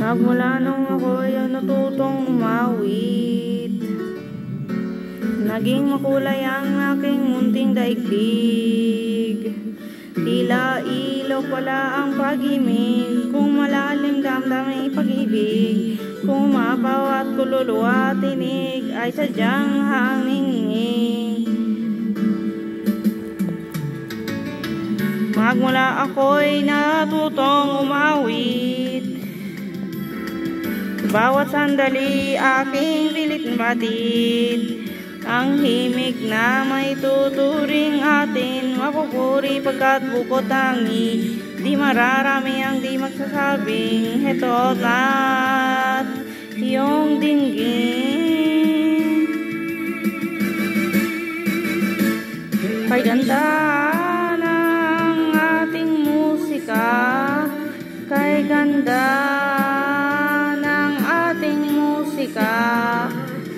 Magmula nung ako'y natutong umawit, naging makulay ang aking munting daigdig. Tila ilaw pala ang pag-ibig, kung malalim damdamin pag-ibig, kung mapaw at kululuwa tinig ay sadyang hangingin. Magmula ako'y natutong umawit, bawat sandali aking pilit batid, ang himig na may tuturing atin, mapupuri pagkat bukod tangi, di mararami ang di magsasabing, heto na't iyong dinggin. Kay ganda ng ating musika, kay ganda ng ating musika,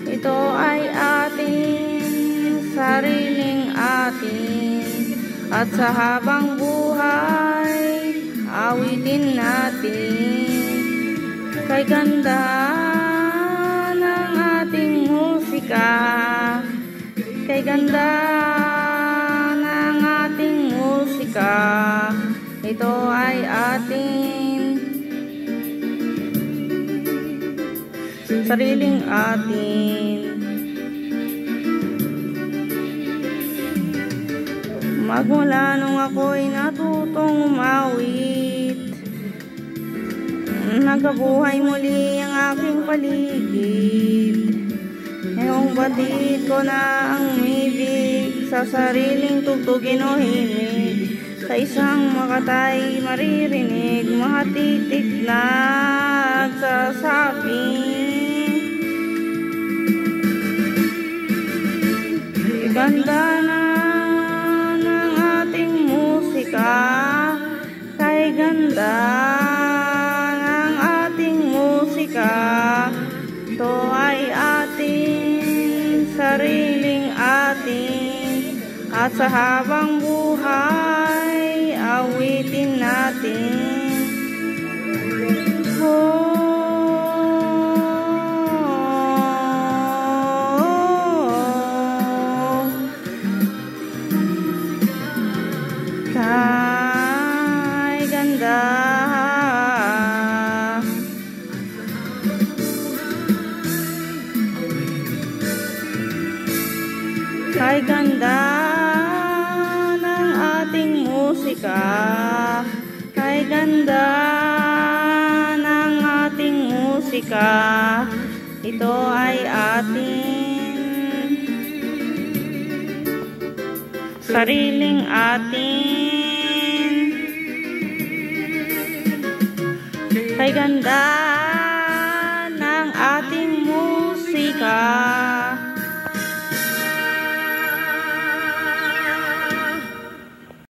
ito ay ating sariling atin, at sa habang buhay awitin natin. Kay ganda ng ating musika, kay ganda ng ating musika, ito ay ating sariling atin. Magmula nung ako'y natutong umawit, nagkabuhay muli ang aking paligid. Ngayong batid ko na ang umibig, sa sariling tugtugin o himig, sa isang makatay maririnig, mga titik na nagsasabing, ganda na ng ating musika, kay ganda ng ating musika, ito ay ating sariling atin, at sa habang buhay awitin natin. Kay ganda, kay ganda ng ating musika, kay ganda ng ating musika, ito ay ating sariling atin. Kay ganda